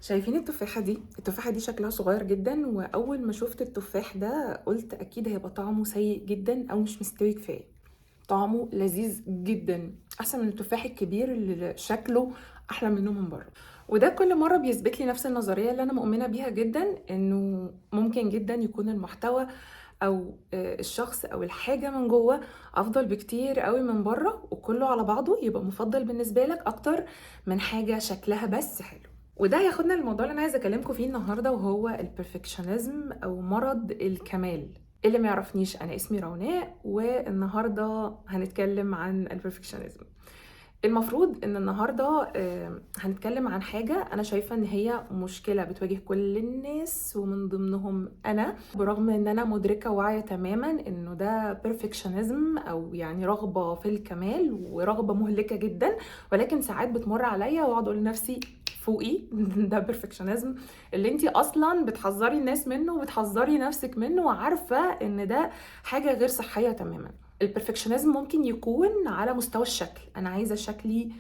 شايفين التفاحة دي؟ التفاحة دي شكلها صغير جدا، وأول ما شفت التفاح ده قلت أكيد هيبقى طعمه سيء جدا أو مش مستوي كفاية. طعمه لذيذ جدا، أحسن من التفاح الكبير اللي شكله أحلى منه من بره. وده كل مرة بيثبت لي نفس النظرية اللي أنا مؤمنة بيها جدا، إنه ممكن جدا يكون المحتوى أو الشخص أو الحاجة من جوه أفضل بكتير قوي من بره، وكله على بعضه يبقى مفضل بالنسبة لك أكتر من حاجة شكلها بس حلو. وده ياخدنا للموضوع اللي انا عايزه اكلمكم فيه النهارده، وهو البرفكشنزم او مرض الكمال. اللي ما يعرفنيش، انا اسمي روناء، والنهارده هنتكلم عن البرفكشنزم. المفروض ان النهارده هنتكلم عن حاجه انا شايفه ان هي مشكله بتواجه كل الناس ومن ضمنهم انا، برغم ان انا مدركه واعيه تماما انه ده بيرفكشنزم او يعني رغبه في الكمال ورغبه مهلكه جدا. ولكن ساعات بتمر عليا واقعد اقول لنفسي فوقي ده بيرفكشنزم اللي انتي اصلا بتحذري الناس منه وبتحذري نفسك منه، وعارفه ان ده حاجه غير صحيه تماما. البرفكشنزم ممكن يكون على مستوى الشكل، انا عايزه شكلي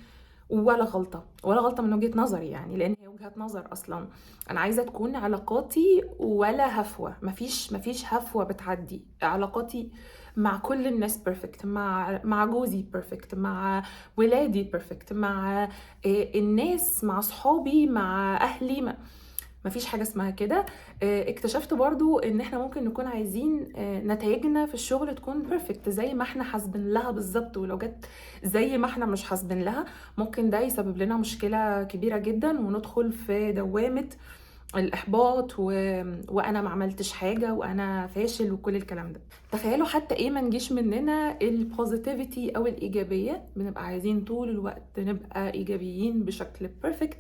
ولا غلطه ولا غلطه من وجهه نظري، يعني لان هي وجهه نظر اصلا. انا عايزه تكون علاقاتي ولا هفوه، مفيش هفوه بتعدي علاقاتي مع كل الناس بيرفكت، مع جوزي بيرفكت، مع ولادي بيرفكت، مع الناس، مع صحابي، مع اهلي. مفيش حاجة اسمها كده. اكتشفت برضو ان احنا ممكن نكون عايزين نتائجنا في الشغل تكون بيرفكت زي ما احنا حاسبين لها بالظبط، ولو جت زي ما احنا مش حاسبين لها ممكن ده يسبب لنا مشكلة كبيرة جدا، وندخل في دوامة الاحباط وانا ما عملتش حاجه وانا فاشل وكل الكلام ده. تخيلوا حتى ايه ما نجيش مننا البوزيتيفيتي او الايجابيه، بنبقى عايزين طول الوقت نبقى ايجابيين بشكل بيرفكت،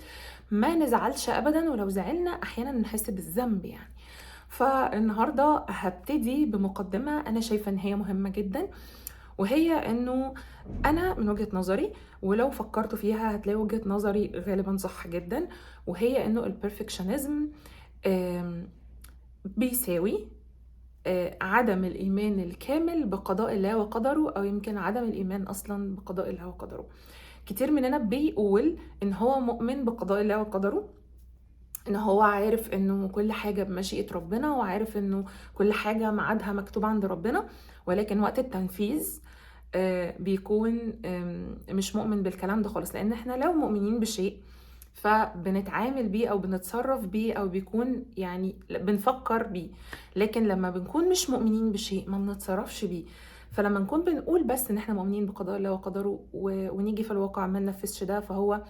ما نزعلش ابدا، ولو زعلنا احيانا نحس بالذنب يعني. فالنهارده هبتدي بمقدمه انا شايفه ان هي مهمه جدا، وهي انه انا من وجهة نظري، ولو فكرتوا فيها هتلاقي وجهة نظري غالبا صح جدا، وهي انه البرفكشنزم بيساوي عدم الايمان الكامل بقضاء الله وقدره، او يمكن عدم الايمان اصلا بقضاء الله وقدره. كتير مننا بيقول ان هو مؤمن بقضاء الله وقدره، ان هو عارف انه كل حاجة بمشيئة ربنا، وعارف انه كل حاجة ميعادها مكتوب عند ربنا، ولكن وقت التنفيذ بيكون مش مؤمن بالكلام ده خالص. لان احنا لو مؤمنين بشيء فبنتعامل بيه او بنتصرف بيه او بيكون يعني بنفكر بيه، لكن لما بنكون مش مؤمنين بشيء ما بنتصرفش بيه. فلما نكون بنقول بس ان احنا مؤمنين بقضاء الله وقدره ونيجي في الواقع ما ننفذش ده، فهو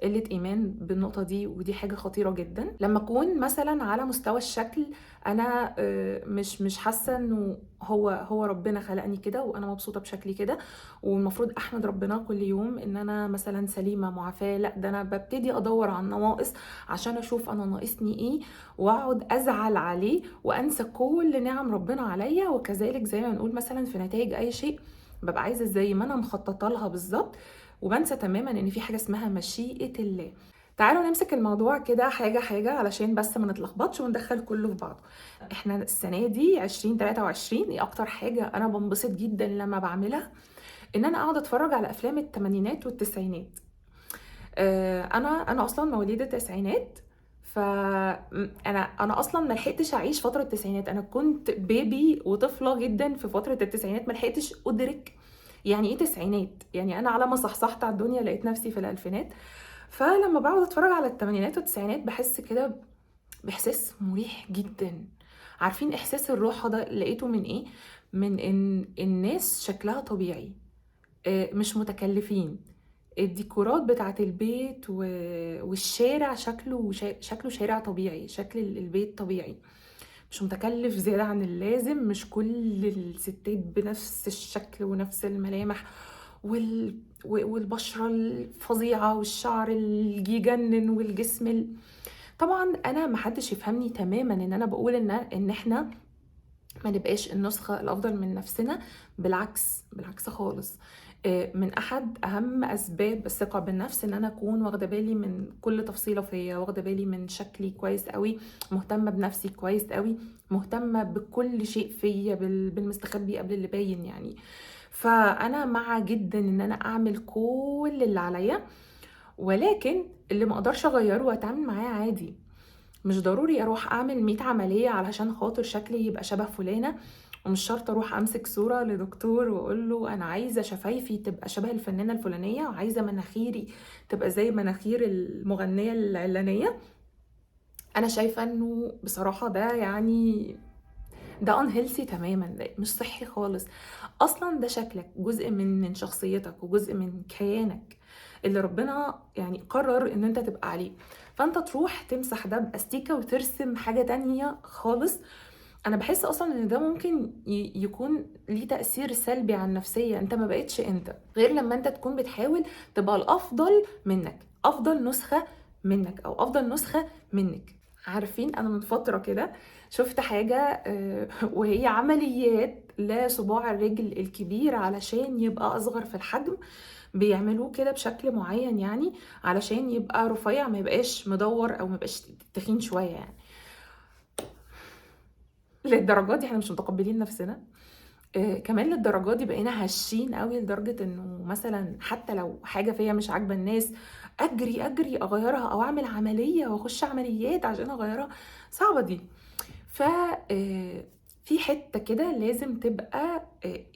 قلة إيمان بالنقطة دي، ودي حاجة خطيرة جدا. لما أكون مثلا على مستوى الشكل أنا مش حاسة إنه هو ربنا خلقني كده وأنا مبسوطة بشكلي كده، والمفروض أحمد ربنا كل يوم إن أنا مثلا سليمة معافاة، لا ده أنا ببتدي أدور على النواقص عشان أشوف أنا ناقصني إيه، وأقعد أزعل عليه وأنسى كل نعم ربنا عليا. وكذلك زي ما نقول مثلا في نتائج أي شيء، ببقى عايزة زي ما أنا مخططة لها بالظبط، وبنسى تماما ان في حاجه اسمها مشيئه الله. تعالوا نمسك الموضوع كده حاجه حاجه علشان بس ما نتلخبطش وندخل كله في بعضه. احنا السنه دي 2023، ايه اكتر حاجه انا بنبسط جدا لما بعملها؟ ان انا اقعد اتفرج على افلام الثمانينات والتسعينات. انا اصلا مواليد التسعينات، فانا اصلا ما لحقتش اعيش فتره التسعينات، انا كنت بيبي وطفله جدا في فتره التسعينات، ما لحقتش ادرك يعني ايه تسعينات. يعني انا على ما صحصحت على الدنيا لقيت نفسي في الالفينات. فلما بقعد اتفرج على الثمانينات والتسعينات بحس كده باحساس مريح جدا. عارفين احساس الراحه ده لقيته من ايه؟ من ان الناس شكلها طبيعي، مش متكلفين. الديكورات بتاعت البيت والشارع شكله شارع طبيعي، شكل البيت طبيعي، مش متكلف زيادة عن اللازم، مش كل الستات بنفس الشكل ونفس الملامح والبشرة الفظيعة والشعر اللي يجنن والجسم طبعا انا محدش يفهمني تماما ان انا بقول ان احنا ما نبقاش النسخة الأفضل من نفسنا، بالعكس بالعكس خالص. من أحد أهم أسباب الثقة بالنفس إن أنا أكون واخدة بالي من كل تفصيلة فيا، واخدة بالي من شكلي كويس قوي، مهتمة بنفسي كويس قوي، مهتمة بكل شيء فيا بالمستخبي قبل اللي باين يعني. فأنا مع جدا إن أنا أعمل كل اللي عليا، ولكن اللي ما اقدرش اغيره واتعامل معاه عادي. مش ضروري اروح اعمل 100 عملية علشان خاطر شكلي يبقى شبه فلانة، ومش شرط اروح امسك صورة لدكتور واقول له انا عايزة شفايفي تبقى شبه الفنانة الفلانية، وعايزة مناخيري تبقى زي مناخير المغنية العلانية. انا شايفة انه بصراحة ده يعني ده unhealthy تماما، ده مش صحي خالص. اصلا ده شكلك جزء من شخصيتك وجزء من كيانك اللي ربنا يعني قرر ان انت تبقى عليه، فانت تروح تمسح ده باستيكة وترسم حاجة تانية خالص. انا بحس اصلا ان ده ممكن يكون ليه تأثير سلبي على النفسية. انت ما بقتش انت، غير لما انت تكون بتحاول تبقى الافضل منك، افضل نسخة منك او افضل نسخة منك. عارفين انا من فترة كده شفت حاجة وهي عمليات لصباع الرجل الكبير علشان يبقى اصغر في الحجم. بيعملوه كده بشكل معين يعني علشان يبقى رفيع، ما يبقاش مدور او ما يبقاش تخين شوية يعني. للدرجة دي احنا مش متقبلين نفسنا؟ كمان للدرجة دي بقينا هشين قوي لدرجة انه مثلا حتى لو حاجة فيا مش عاجبة الناس اجري اجري اغيرها، او اعمل عملية واخش عمليات عشان اغيرها. صعبة دي. ف في حتة كده لازم تبقى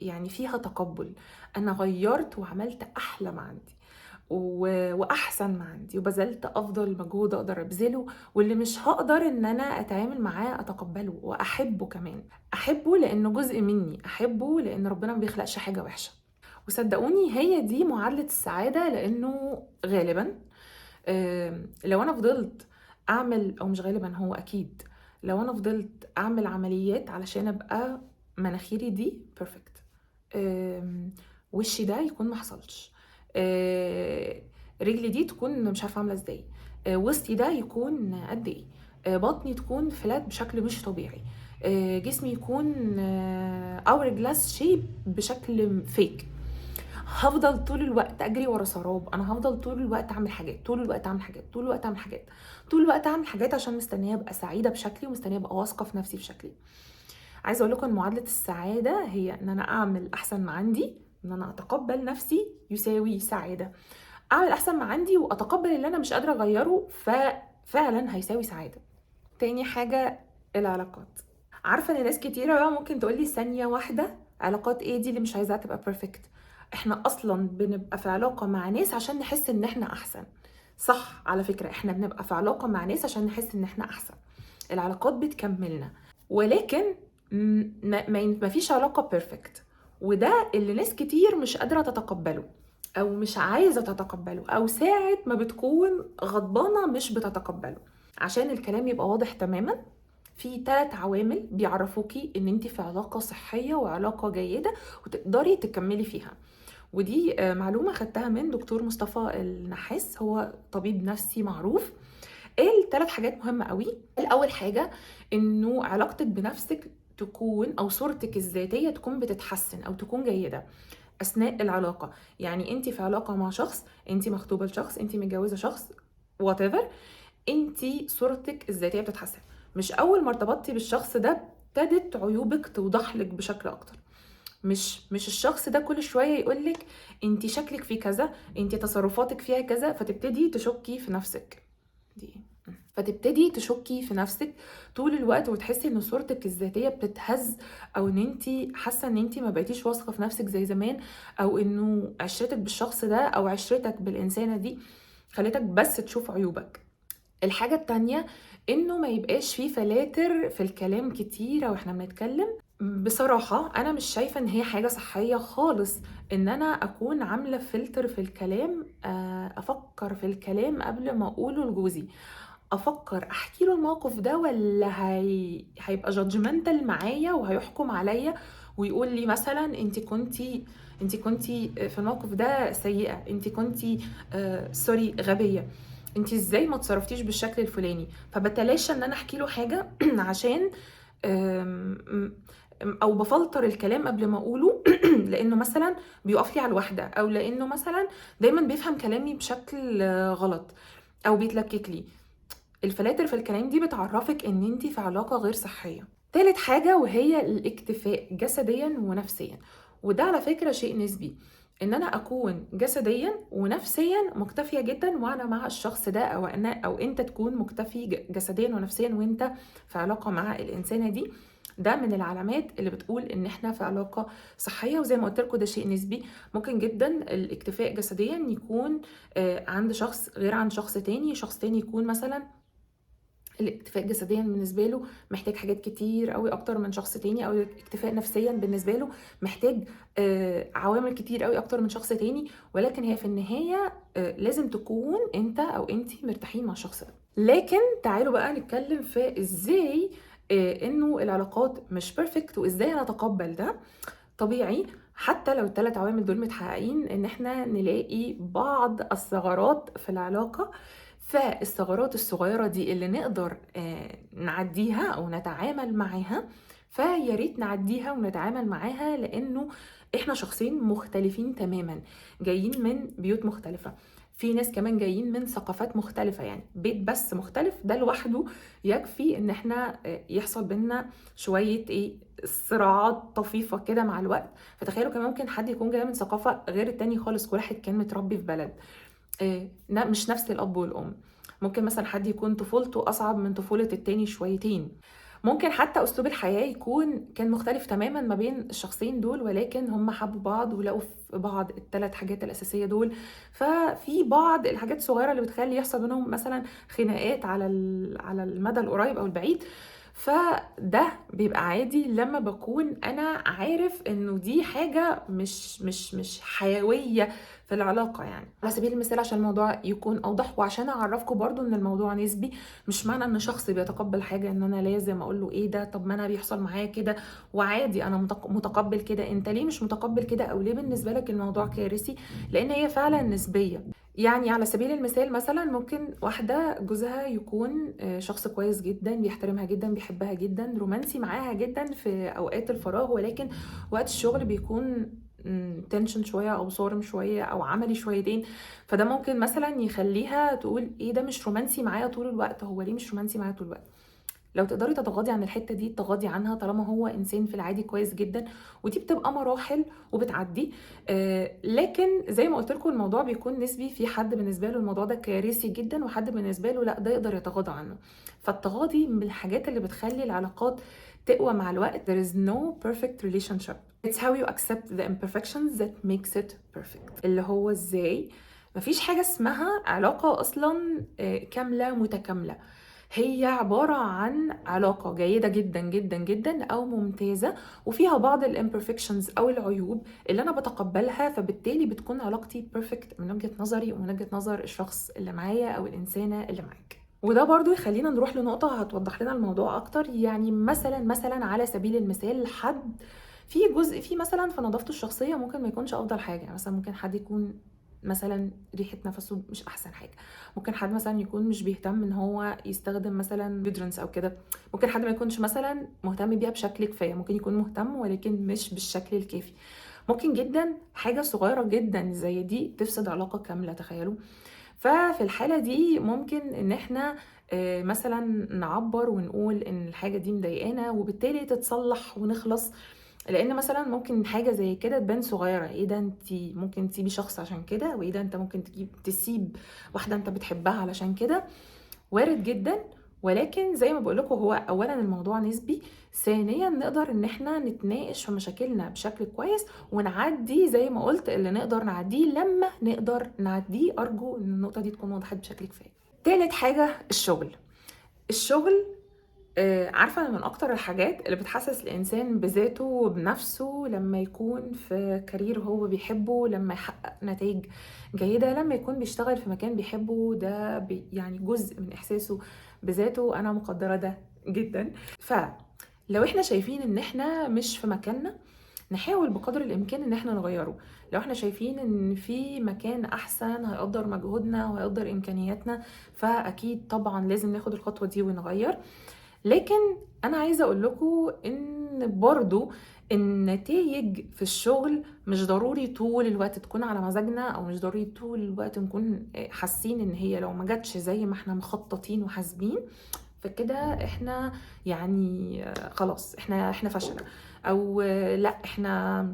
يعني فيها تقبل. انا غيرت وعملت احلى ما عندي واحسن ما عندي، وبذلت افضل مجهود اقدر ابذله، واللي مش هقدر ان انا اتعامل معاه اتقبله واحبه كمان. احبه لانه جزء مني، احبه لان ربنا ما بيخلقش حاجة وحشة. وصدقوني هي دي معادلة السعادة، لانه غالبا لو انا فضلت اعمل، او مش غالبا هو اكيد، لو انا فضلت اعمل عمليات علشان ابقى مناخيري دي بيرفكت، وشي ده يكون ما حصلش، رجلي دي تكون مش عارفه عامله ازاي، وسطي ده يكون قد ايه، بطني تكون فلات بشكل مش طبيعي، جسمي يكون اور جلاس شيب بشكل فيك، هفضل طول الوقت اجري ورا سراب. انا هفضل طول الوقت اعمل حاجات، طول الوقت اعمل حاجات، طول الوقت اعمل حاجات، طول الوقت اعمل حاجات، عشان مستنيه ابقى سعيده بشكلي ومستنيه ابقى واثقه في نفسي بشكلي. عايزه اقول لكم ان معادله السعاده هي ان انا اعمل احسن ما عندي، ان انا اتقبل نفسي يساوي سعاده. اعمل احسن ما عندي واتقبل اللي انا مش قادره اغيره، ففعلا هيساوي سعاده. تاني حاجه، العلاقات. عارفه ان ناس كتيره بقى ممكن تقولي ثانيه واحده، علاقات ايه دي اللي مش عايزاها تبقى بيرفكت؟ احنا اصلا بنبقى في علاقه مع ناس عشان نحس ان احنا احسن. صح، على فكره احنا بنبقى في علاقه مع ناس عشان نحس ان احنا احسن. العلاقات بتكملنا، ولكن ما فيش علاقه بيرفكت. وده اللي ناس كتير مش قادره تتقبله، او مش عايزه تتقبله، او ساعه ما بتكون غضبانه مش بتتقبله. عشان الكلام يبقى واضح تماما، في 3 عوامل بيعرفوكي ان انت في علاقة صحية وعلاقة جيدة وتقدري تكملي فيها. ودي معلومة خدتها من دكتور مصطفى النحاس، هو طبيب نفسي معروف. قال 3 حاجات مهمة قوي. اول حاجة انه علاقتك بنفسك تكون، او صورتك الذاتية تكون بتتحسن او تكون جيدة اثناء العلاقة. يعني انت في علاقة مع شخص، انت مخطوبة لشخص، انت متجوزة شخص، whatever، انتي صورتك الذاتيه بتتحسن. مش اول ما ارتبطتي بالشخص ده ابتدت عيوبك توضح لك بشكل اكتر. مش الشخص ده كل شويه يقولك انتي شكلك فيه كذا، انتي تصرفاتك فيها كذا، فتبتدي تشكي في نفسك. دي فتبتدي تشكي في نفسك طول الوقت، وتحسي ان صورتك الذاتيه بتتهز، او ان انتي حاسه ان انتي ما بقيتيش واثقه في نفسك زي زمان، او انه عشرتك بالشخص ده او عشرتك بالانسانه دي خلتك بس تشوف عيوبك. الحاجة التانية انه ما يبقاش فيه فلاتر في الكلام كتير واحنا بنتكلم. بصراحة انا مش شايفة ان هي حاجة صحية خالص ان انا اكون عاملة فلتر في الكلام، افكر في الكلام قبل ما اقوله لجوزي، افكر احكي له الموقف ده ولا هيبقى جادجمنتال معايا وهيحكم عليا ويقول لي مثلا انت كنتي في الموقف ده سيئة، انت كنتي سوري غبية، انت ازاي ما تصرفتيش بالشكل الفلاني. فبتلاشى ان انا احكي له حاجة عشان او بفلتر الكلام قبل ما اقوله لانه مثلا بيقف لي على الواحدة، او لانه مثلا دايما بيفهم كلامي بشكل غلط، او بيتلكك لي. الفلاتر في الكلام دي بتعرفك ان انتي في علاقة غير صحية. تالت حاجة وهي الاكتفاء جسديا ونفسيا، وده على فكرة شيء نسبي. ان انا اكون جسديا ونفسيا مكتفيه جدا وانا مع الشخص ده، او انا او انت تكون مكتفي جسديا ونفسيا وانت في علاقه مع الانسانه دي. ده من العلامات اللي بتقول ان احنا في علاقه صحيه. وزي ما قلت لكم ده شيء نسبي. ممكن جدا الاكتفاء جسديا يكون عند شخص غير عند شخص تاني. شخص تاني يكون مثلا الاكتفاء جسديا بالنسبه له محتاج حاجات كتير قوي اكتر من شخص تاني، او الاكتفاء نفسيا بالنسبه له محتاج عوامل كتير قوي اكتر من شخص تاني. ولكن هي في النهايه لازم تكون انت او انتي مرتاحين مع الشخص ده. لكن تعالوا بقى نتكلم في ازاي انه العلاقات مش بيرفكت، وازاي نتقبل ده. طبيعي حتى لو الثلاث عوامل دول متحققين ان احنا نلاقي بعض الثغرات في العلاقة. فالثغرات الصغيرة دي اللي نقدر نعديها او نتعامل معاها، فيا ريت نعديها ونتعامل معاها، لانه احنا شخصين مختلفين تماما، جايين من بيوت مختلفة. في ناس كمان جايين من ثقافات مختلفة، يعني بيت بس مختلف ده لوحده يكفي ان احنا يحصل بينا شوية صراعات طفيفة كده مع الوقت. فتخيلوا كمان ممكن حد يكون جاي من ثقافة غير التاني خالص، كل واحد كان متربي في بلد مش نفس الأب والأم. ممكن مثلا حد يكون طفولته أصعب من طفولة التاني شويتين. ممكن حتى أسلوب الحياة يكون كان مختلف تماما ما بين الشخصين دول، ولكن هم حبوا بعض ولقوا في بعض الثلاث حاجات الأساسية دول. ففي بعض الحاجات الصغيرة اللي بتخلي يحصل بينهم مثلا خناقات على المدى القريب أو البعيد. فده بيبقى عادي لما بكون انا عارف انه دي حاجه مش حيويه في العلاقه. يعني على سبيل المثال عشان الموضوع يكون اوضح، وعشان اعرفكم برضو ان الموضوع نسبي. مش معنى ان شخص بيتقبل حاجه ان انا لازم اقول له ايه ده، طب ما انا بيحصل معايا كده وعادي انا متقبل كده. انت ليه مش متقبل كده، او ليه بالنسبه لك الموضوع كارثي؟ لان هي فعلا نسبيه. يعني على سبيل المثال مثلا ممكن واحدة جوزها يكون شخص كويس جدا، بيحترمها جدا، بيحبها جدا، رومانسي معاها جدا في أوقات الفراغ، ولكن وقت الشغل بيكون تنشن شوية أو صارم شوية أو عملي شويتين. فده ممكن مثلا يخليها تقول ايه ده مش رومانسي معايا طول الوقت، هو ليه مش رومانسي معايا طول الوقت؟ لو تقدري تتغاضي عن الحته دي تغاضي عنها، طالما هو انسان في العادي كويس جدا. ودي بتبقى مراحل وبتعدي. لكن زي ما قلت لكم الموضوع بيكون نسبي. في حد بالنسبه له الموضوع ده كارثي جدا، وحد بالنسبه له لا، ده يقدر يتغاضى عنه. فالتغاضي من الحاجات اللي بتخلي العلاقات تقوى مع الوقت. There is no perfect relationship. It's how you accept the imperfections that makes it perfect. اللي هو ازاي مفيش حاجة اسمها علاقة أصلا كاملة متكاملة. هي عبارة عن علاقة جيدة جدا جدا جدا أو ممتازة، وفيها بعض الامبرفكشنز أو العيوب اللي أنا بتقبلها، فبالتالي بتكون علاقتي بيرفكت من وجهة نظري ومن وجهة نظر الشخص اللي معايا أو الإنسانة اللي معاك. وده برضو يخلينا نروح لنقطة هتوضح لنا الموضوع أكتر. يعني مثلا على سبيل المثال حد في جزء فيه مثلا في نظافته الشخصية ممكن ما يكونش أفضل حاجة. يعني مثلا ممكن حد يكون مثلا ريحة نفسه مش أحسن حاجة. ممكن حد مثلا يكون مش بيهتم ان هو يستخدم مثلا ديودرنس او كده. ممكن حد ما يكونش مثلا مهتم بيها بشكل كفايه، ممكن يكون مهتم ولكن مش بالشكل الكافي. ممكن جدا حاجه صغيره جدا زي دي تفسد علاقه كامله، تخيلوا. ففي الحاله دي ممكن ان احنا مثلا نعبر ونقول ان الحاجه دي مضايقانا، وبالتالي تتصلح ونخلص. لان مثلا ممكن حاجه زي كده تبان صغيره، ايه ده انت ممكن تسيبي شخص عشان كده، وايه ده انت ممكن تسيب واحده انت بتحبها علشان كده. وارد جدا. ولكن زي ما بقول لكم هو اولا الموضوع نسبي، ثانيا نقدر ان احنا نتناقش في مشاكلنا بشكل كويس ونعدي زي ما قلت اللي نقدر نعديه لما نقدر نعديه. ارجو ان النقطه دي تكون وضحت بشكل كفايه. تالت حاجه الشغل عارفة من أكتر الحاجات اللي بتحسس الإنسان بذاته وبنفسه لما يكون في كارير هو بيحبه، لما يحقق نتائج جيدة، لما يكون بيشتغل في مكان بيحبه. ده يعني جزء من إحساسه بذاته. أنا مقدرة ده جدا. فلو إحنا شايفين إن إحنا مش في مكاننا، نحاول بقدر الإمكان إن إحنا نغيره. لو إحنا شايفين إن في مكان أحسن هيقدر مجهودنا وهيقدر إمكانياتنا، فأكيد طبعا لازم ناخد الخطوة دي ونغير. لكن انا عايزه اقول لكم ان برضو النتائج في الشغل مش ضروري طول الوقت تكون على مزاجنا، او مش ضروري طول الوقت نكون حاسين ان هي لو ما جاتش زي ما احنا مخططين وحاسبين فكده احنا يعني خلاص احنا فشلنا، او لا احنا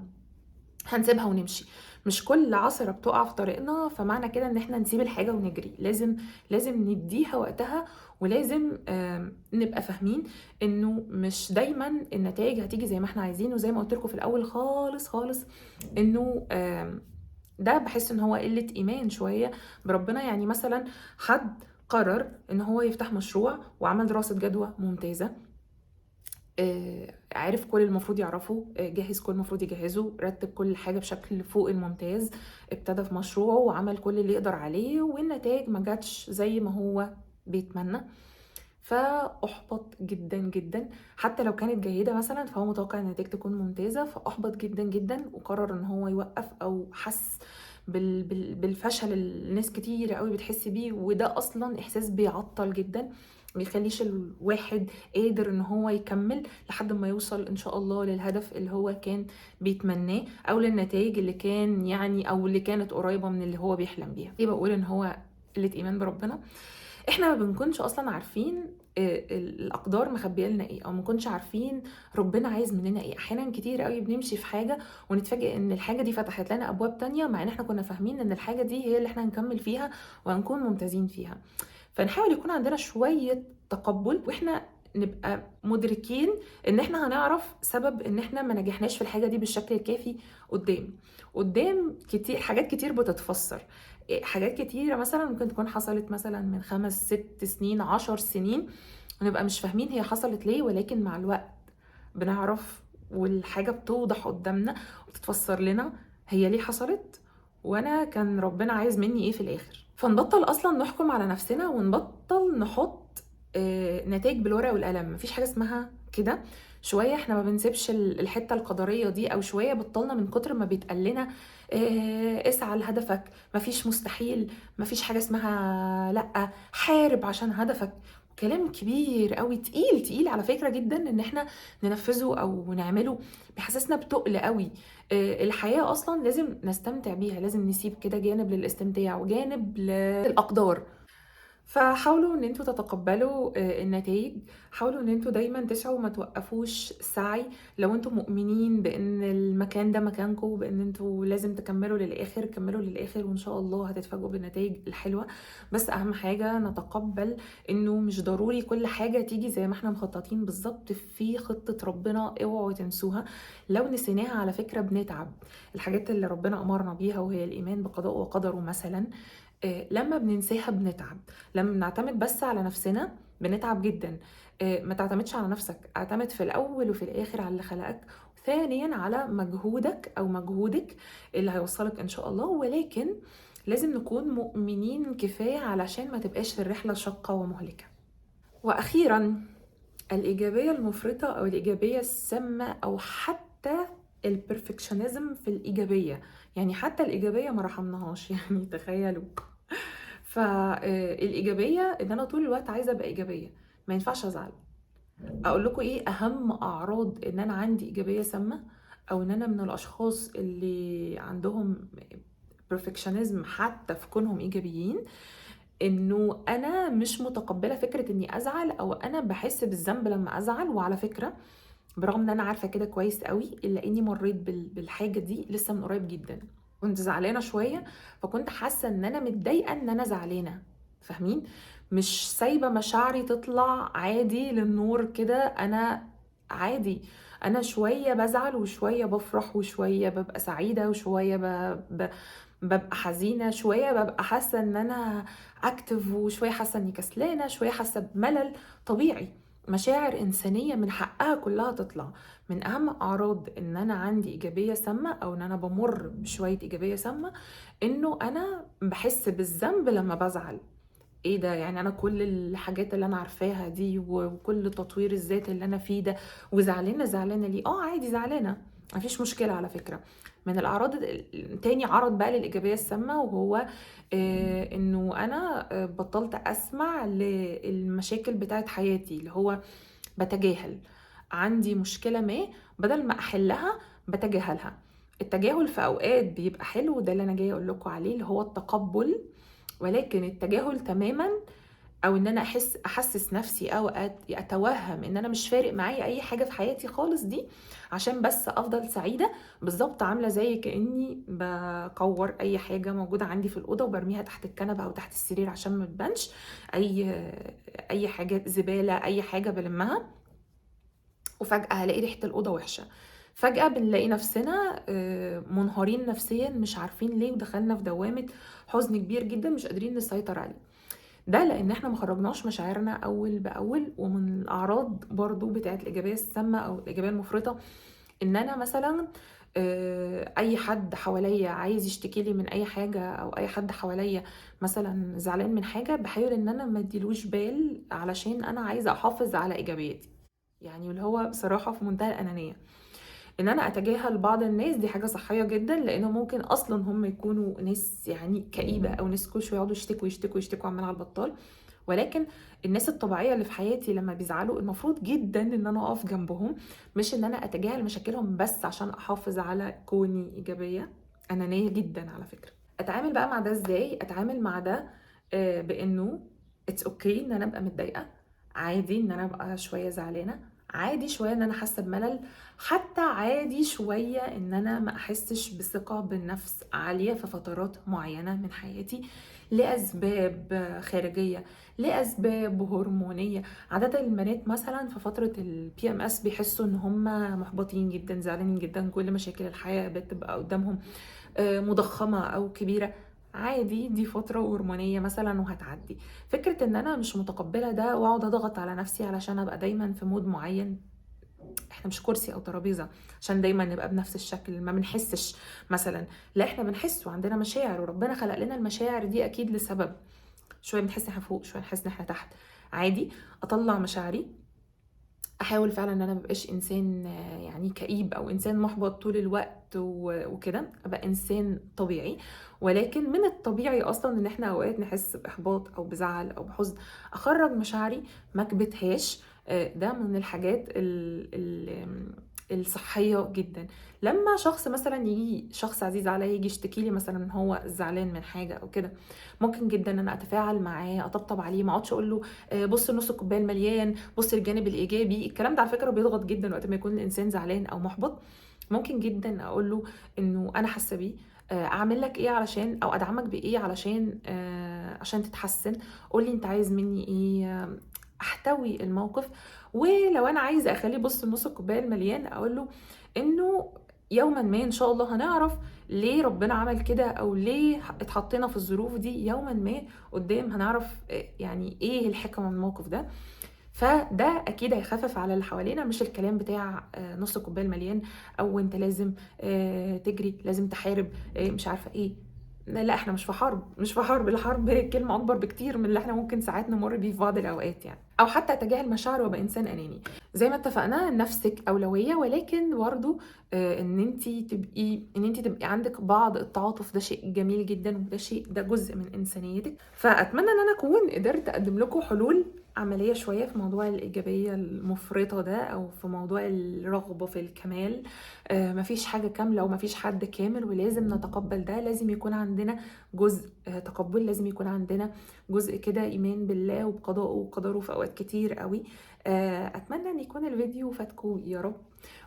هنسيبها ونمشي. مش كل عثرة بتقع في طريقنا فمعنى كده ان احنا نسيب الحاجة ونجري. لازم نديها وقتها، ولازم نبقى فاهمين انه مش دايما النتائج هتيجي زي ما احنا عايزين. وزي ما قلت لكم في الاول خالص خالص انه ده بحس ان هو قلة ايمان شوية بربنا. يعني مثلا حد قرر ان هو يفتح مشروع وعمل دراسة جدوى ممتازة، عرف كل المفروض يعرفه، جهز كل المفروض يجهزه، رتب كل حاجة بشكل فوق الممتاز، ابتدى في مشروعه وعمل كل اللي يقدر عليه، والنتائج ما جاتش زي ما هو بيتمنى. فأحبط جدا جدا. حتى لو كانت جيدة مثلا فهو متوقع ان النتائج تكون ممتازة، فأحبط جدا جدا وقرر ان هو يوقف، او حس بالفشل اللي ناس كتير قوي بتحس بيه. وده اصلا احساس بيعطل جدا، بيخليش الواحد قادر ان هو يكمل لحد ما يوصل ان شاء الله للهدف اللي هو كان بيتمناه، او للنتائج اللي كان يعني او اللي كانت قريبة من اللي هو بيحلم بيها. ايه بقول ان هو قلة ايمان بربنا. احنا ما بنكونش اصلا عارفين الاقدار مخبيه لنا ايه، او ما نكونش عارفين ربنا عايز مننا ايه. احيانا كتير قوي بنمشي في حاجه ونتفاجئ ان الحاجه دي فتحت لنا ابواب تانية، مع ان احنا كنا فاهمين ان الحاجه دي هي اللي احنا هنكمل فيها وهنكون ممتازين فيها. فنحاول يكون عندنا شويه تقبل، واحنا نبقى مدركين ان احنا هنعرف سبب ان احنا ما نجحناش في الحاجه دي بالشكل الكافي قدام كتير. حاجات كتير بتتفسر، حاجات كتيرة مثلا ممكن تكون حصلت مثلا من 5 6 سنين 10 سنين، ونبقى مش فاهمين هي حصلت ليه، ولكن مع الوقت بنعرف والحاجة بتوضح قدامنا وتتفسر لنا هي ليه حصلت، وانا كان ربنا عايز مني ايه في الاخر. فنبطل اصلا نحكم على نفسنا، ونبطل نحط نتائج بالورقة والقلم. مفيش حاجة اسمها كده. شوية احنا ما بنسيبش الحتة القدرية دي، او شوية بطلنا من كتر ما بيتقال لنا اسعى لهدفك، مفيش مستحيل، مفيش حاجة اسمها لأ، حارب عشان هدفك. كلام كبير قوي، تقيل تقيل على فكرة جدا ان احنا ننفذه او نعمله، بيحسسنا بتقل قوي. الحياة اصلا لازم نستمتع بيها، لازم نسيب كده جانب للاستمتاع وجانب للأقدار. فحاولوا ان انتوا تتقبلوا النتائج. حاولوا ان انتوا دايما تسعوا، ما توقفوش سعي. لو انتوا مؤمنين بان المكان ده مكانكم، وبان انتوا لازم تكملوا للاخر، كملوا للاخر وان شاء الله هتتفاجئوا بالنتائج الحلوة. بس اهم حاجة نتقبل انه مش ضروري كل حاجة تيجي زي ما احنا مخططين بالظبط. في خطة ربنا اوعوا تنسوها. لو نسيناها على فكرة بنتعب. الحاجات اللي ربنا امرنا بيها وهي الايمان بقضاء وقدره مثلا، لما بننساها بنتعب. لما بنعتمد بس على نفسنا بنتعب جدا. ما تعتمدش على نفسك، اعتمد في الاول وفي الاخر على اللي خلقك، ثانيا على مجهودك او مجهودك اللي هيوصلك ان شاء الله. ولكن لازم نكون مؤمنين كفاية علشان ما تبقاش الرحلة شاقة ومهلكة. واخيرا، الايجابية المفرطة او الايجابية السامة، او حتى البرفكشنزم في الايجابية. يعني حتى الايجابية ما رحمناهاش يعني تخيلوا. فالايجابيه ان انا طول الوقت عايزه ابقى ايجابيه، ما ينفعش ازعل. اقول لكم ايه اهم اعراض ان انا عندي ايجابيه سامه، او ان انا من الاشخاص اللي عندهم perfectionism حتى في كونهم ايجابيين؟ انه انا مش متقبله فكره اني ازعل، او انا بحس بالذنب لما ازعل. وعلى فكره برغم ان انا عارفه كده كويس قوي، الا اني مريت بالحاجه دي لسه من قريب جدا. كنت زعلانه شويه، فكنت حاسه ان انا متضايقه ان انا زعلانه. فاهمين؟ مش سايبه مشاعري تطلع عادي للنور كده. انا عادي، انا شويه بزعل وشويه بفرح وشويه ببقى سعيده وشويه ببقى حزينه، شويه ببقى حاسه ان انا اكتف، وشويه حاسه اني كسلانه، شويه حاسه بملل. طبيعي، مشاعر إنسانية من حقها كلها تطلع. من أهم أعراض إن أنا عندي إيجابية سامة، أو إن أنا بمر بشوية إيجابية سامة، إنه أنا بحس بالذنب لما بزعل. إيه ده؟ يعني أنا كل الحاجات اللي أنا عارفاها دي وكل تطوير الذات اللي أنا فيه ده، وزعلانة زعلانة ليه؟ عادي زعلانة، مفيش مشكلة على فكرة. من الأعراض تاني عرض بقى للإيجابية السامة، وهو إنه أنا بطلت أسمع للمشاكل بتاعت حياتي. اللي هو بتجاهل. عندي مشكلة ما، بدل ما أحلها بتجاهلها. التجاهل في أوقات بيبقى حلو، ده اللي أنا جاية أقول لكم عليه، اللي هو التقبل. ولكن التجاهل تماما او ان انا احسس نفسي او اتوهم ان انا مش فارق معايا اي حاجه في حياتي خالص دي عشان بس افضل سعيده. بالظبط عامله زي كاني بكور اي حاجه موجوده عندي في الاوضه وبرميها تحت الكنبه او تحت السرير عشان ما تبانش. اي حاجه زباله، اي حاجه بلمها، وفجاه هلاقي ريحه الاوضه وحشه. فجأة بنلاقي نفسنا منهارين نفسيا مش عارفين ليه، ودخلنا في دوامة حزن كبير جدا مش قادرين نسيطر عليه. ده لان احنا ما خرجناش مشاعرنا اول باول. ومن الاعراض برضو بتاعت الايجابيه السامه او الايجابيه المفرطه ان انا مثلا اي حد حواليا عايز يشتكي لي من اي حاجه، او اي حد حواليا مثلا زعلان من حاجه، بحاول ان انا ما اديلوش بال علشان انا عايزه احافظ على ايجابيتي. يعني اللي هو بصراحه في منتهى الانانيه ان انا اتجاهل بعض الناس. دي حاجه صحيه جدا، لانه ممكن اصلا هم يكونوا ناس يعني كئيبه، او ناس كل شويه يقعدوا يشتكوا يشتكوا يشتكوا عمال على البطال. ولكن الناس الطبيعيه اللي في حياتي لما بيزعلوا المفروض جدا ان انا اقف جنبهم، مش ان انا اتجاهل مشاكلهم بس عشان احافظ على كوني ايجابيه. انانيه جدا على فكره. اتعامل بقى مع ده ازاي؟ اتعامل مع ده بانه اتس اوكي ان انا ابقى متضايقه، عادي ان انا ابقى شويه زعلانه، عادي شويه ان انا حاسه بملل، حتى عادي شويه ان انا ما احسش بثقه بالنفس عاليه في فترات معينه من حياتي لاسباب خارجيه، لاسباب هرمونيه. عاده البنات مثلا في فتره البي ام اس بيحسوا ان هم محبطين جدا، زعلانين جدا، كل مشاكل الحياه بتبقى قدامهم مضخمه او كبيره. عادي، دي فترة هرمونية مثلا وهتعدي. فكرة ان انا مش متقبلة ده واقعد اضغط على نفسي علشان ابقى دايما في مود معين. احنا مش كرسي او ترابيزة عشان دايما نبقى بنفس الشكل، ما بنحسش مثلا. لا، احنا بنحس وعندنا مشاعر، وربنا خلق لنا المشاعر دي اكيد لسبب. شوية بنحس ان احنا فوق، شوية نحس ان احنا تحت. عادي اطلع مشاعري، احاول فعلا ان انا مبقاش انسان يعني كئيب او انسان محبط طول الوقت وكده، ابقى انسان طبيعي. ولكن من الطبيعي اصلا ان احنا اوقات نحس باحباط او بزعل او بحزن. اخرج مشاعري، ما اكبتهاش. ده من الحاجات الصحيه جدا. لما شخص مثلا يجي، شخص عزيز عليا يجي يشتكي لي مثلا ان هو زعلان من حاجه او كده، ممكن جدا ان انا اتفاعل معاه، اطبطب عليه، ما اقعدش اقول له بص نص الكوبايه المليان، بص الجانب الايجابي. الكلام ده على فكره بيضغط جدا وقت ما يكون الانسان زعلان او محبط. ممكن جدا اقول له انه انا حاسه بيه، اعمل لك ايه علشان، او ادعمك بايه علشان عشان تتحسن. قول لي انت عايز مني ايه، احتوي الموقف. ولو انا عايزه اخليه بص نص الكوبايه المليان، اقول له انه يوما ما ان شاء الله هنعرف ليه ربنا عمل كده، او ليه اتحطينا في الظروف دي. يوما ما قدام هنعرف يعني ايه الحكمه من الموقف ده. فده اكيد هيخفف على اللي حوالينا، مش الكلام بتاع نص الكوبايه المليان، او انت لازم تجري، لازم تحارب، مش عارفه ايه. لا، احنا مش في حرب، مش في حرب. الحرب كلمه اكبر بكتير من اللي احنا ممكن ساعات نمر بيه في بعض الاوقات يعني. او حتى اتجاهل مشاعر وابقى انسان اناني. زي ما اتفقنا نفسك اولويه، ولكن برضه ان انت تبقي عندك بعض التعاطف. ده شيء جميل جدا، وده شيء، ده جزء من انسانيتك. فاتمنى ان انا اكون قدرت اقدم لكم حلول عمليه شويه في موضوع الايجابيه المفرطه ده، او في موضوع الرغبه في الكمال. مفيش حاجه كامله ومفيش حد كامل، ولازم نتقبل ده. لازم يكون عندنا جزء تقبل، لازم يكون عندنا جزء كده ايمان بالله وبقضائه وقدره في اوقات كتير قوي. اتمنى ان يكون الفيديو فاتكم يا رب،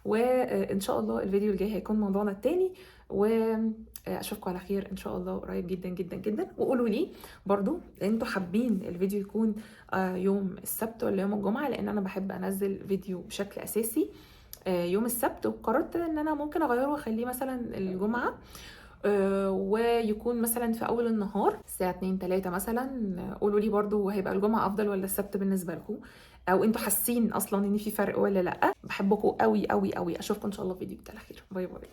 وان شاء الله الفيديو الجاي هيكون موضوعنا التاني. واشوفكم على خير ان شاء الله قريب جدا جدا جدا. وقولوا لي برضو انتوا حابين الفيديو يكون يوم السبت ولا يوم الجمعه، لان انا بحب انزل فيديو بشكل اساسي يوم السبت، وقررت ان انا ممكن اغيره واخليه مثلا الجمعه، ويكون مثلا في اول النهار الساعه 2 3 مثلا. قولوا لي برضو هيبقى الجمعه افضل ولا السبت بالنسبه لكم، او انتوا حاسين اصلا ان في فرق ولا لا. بحبكم قوي قوي قوي. اشوفكم ان شاء الله في فيديو على خير. باي باي.